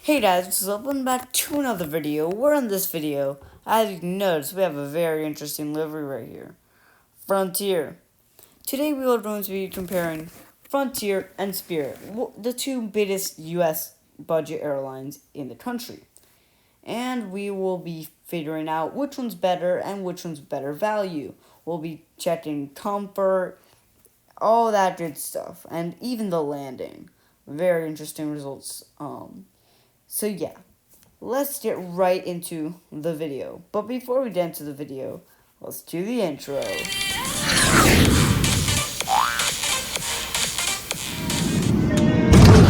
Hey guys, welcome back to another video. We're in this video. As you can notice, we have a very interesting livery right here. Frontier. Today we are going to be comparing Frontier and Spirit, the two biggest US budget airlines in the country. And we will be figuring out which one's better and which one's better value. We'll be checking comfort, all that good stuff, and even the landing. Very interesting results. So yeah, let's get right into the video. But before we get into the video, let's do the intro.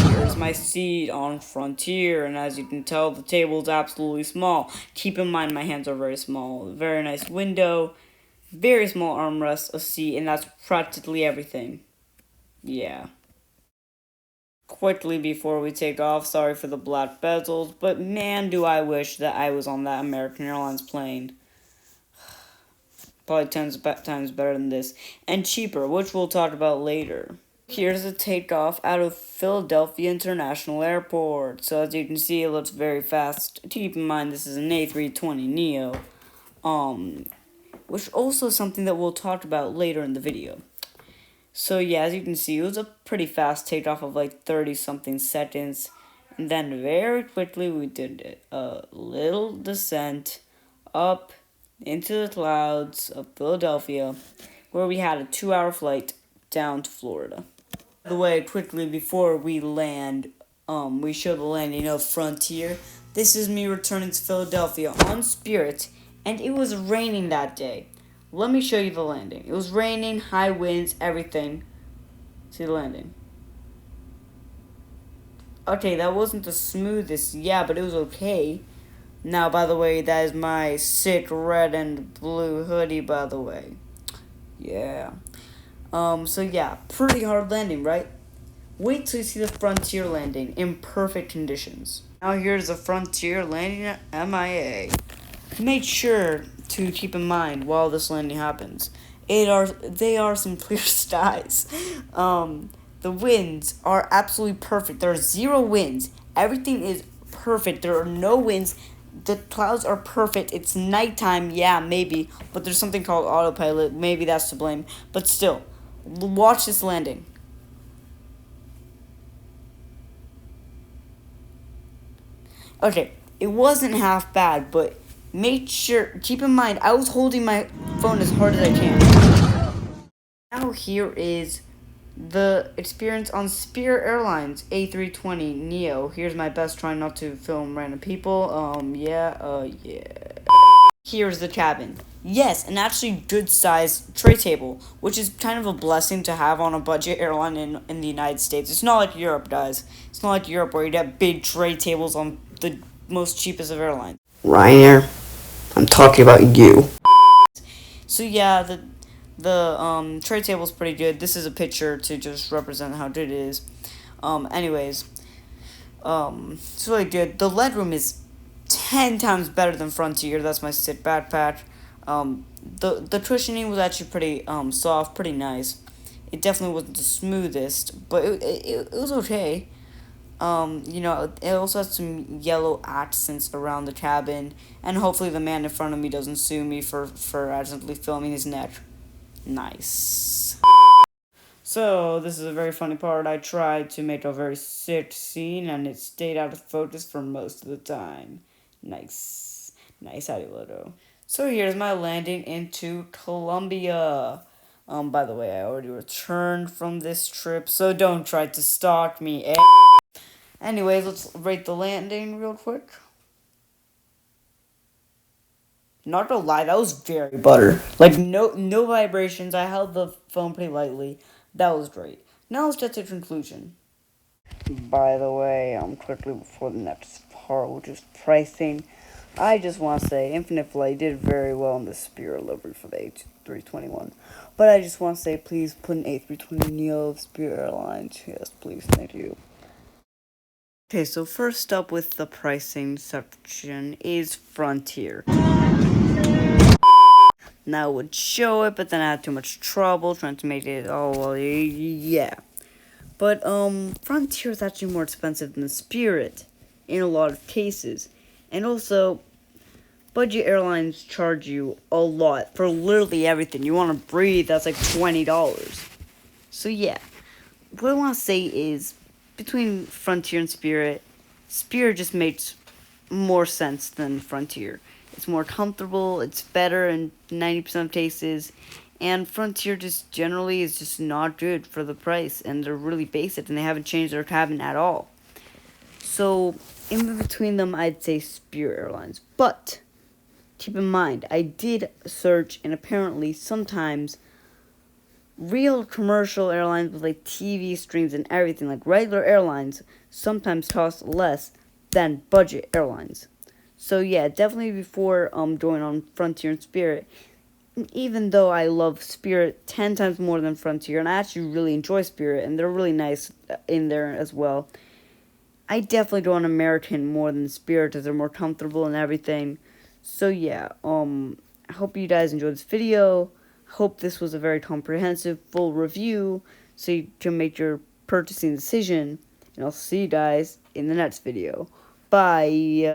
Here's my seat on Frontier, and as you can tell, the table is absolutely small. Keep in mind my hands are very small. Very nice window, very small armrest, a seat, and that's practically everything. Yeah. Quickly before we take off, sorry for the black bezels, but man do I wish that I was on that American Airlines plane. Probably 10 times better than this, and cheaper, which we'll talk about later. Here's a takeoff out of Philadelphia International Airport. So as you can see, it looks very fast. Keep in mind this is an A320neo, which also is something that we'll talk about later in the video. So yeah, as you can see, it was a pretty fast takeoff of like 30-something seconds. And then very quickly we did a little descent up into the clouds of Philadelphia, where we had a 2-hour flight down to Florida. By the way, quickly before we land, we show the landing of Frontier. This is me returning to Philadelphia on Spirit, and it was raining that day. Let me show you the landing. It was raining, high winds, everything. See the landing. Okay, that wasn't the smoothest, yeah, but it was okay. Now, by the way, that is my sick red and blue hoodie, by the way. Yeah. So yeah, pretty hard landing, right? Wait till you see the Frontier landing in perfect conditions. Now here's the Frontier landing at MIA. Make sure to keep in mind while this landing happens, they are some clear skies. The winds are absolutely perfect. There are 0 winds. Everything is perfect. There are no winds. The clouds are perfect. It's nighttime, yeah, maybe, but there's something called autopilot. Maybe that's to blame. But still, watch this landing. Okay, it wasn't half bad, but keep in mind, I was holding my phone as hard as I can. Now here is the experience on Spirit Airlines A320neo. Here's my best trying not to film random people. Yeah. Here's the cabin. Yes, an actually good sized tray table, which is kind of a blessing to have on a budget airline in the United States. It's not like Europe, guys. It's not like Europe where you get big tray tables on the most cheapest of airlines. Ryanair, I'm talking about you. So yeah, the tray table is pretty good. This is a picture to just represent how good it is. Anyways, it's really good. The legroom is 10 times better than Frontier. That's my sit backpack. The cushioning was actually pretty soft, pretty nice. It definitely wasn't the smoothest, but it was okay. It also has some yellow accents around the cabin, and hopefully the man in front of me doesn't sue me for accidentally filming his neck. Nice. So, this is a very funny part. I tried to make a very sick scene, and it stayed out of focus for most of the time. Nice. Nice, Adiloto. So, here's my landing into Colombia. By the way, I already returned from this trip, so don't try to stalk me, eh? Anyways, let's rate the landing real quick. Not gonna lie, that was very butter. Like, no vibrations. I held the phone pretty lightly. That was great. Now let's get to conclusion. By the way, quickly before the next part, which is pricing, I just want to say Infinite Flight did very well in the Spirit livery for the A321. But I just want to say, please put an A320neo of Spirit Airlines. Yes, please, thank you. Okay, so first up with the pricing section is Frontier. Now I would show it, but then I had too much trouble trying to make it, yeah. But, Frontier is actually more expensive than Spirit. in a lot of cases. And also, budget airlines charge you a lot for literally everything. You want to breathe, that's like $20. So yeah, what I want to say is, between Frontier and Spirit, Spirit just makes more sense than Frontier. It's more comfortable, it's better in 90% of cases, and Frontier just generally is just not good for the price, and they're really basic, and they haven't changed their cabin at all. So, in between them, I'd say Spirit Airlines. But, keep in mind, I did search, and apparently sometimes real commercial airlines with like TV streams and everything, like regular airlines, sometimes cost less than budget airlines. So yeah, definitely before going on Frontier and Spirit. Even though I love Spirit 10 times more than Frontier, and I actually really enjoy Spirit, and they're really nice in there as well, I definitely go on American more than Spirit as they're more comfortable and everything. So yeah, I hope you guys enjoyed this video. Hope this was a very comprehensive, full review, so you can make your purchasing decision. And I'll see you guys in the next video. Bye.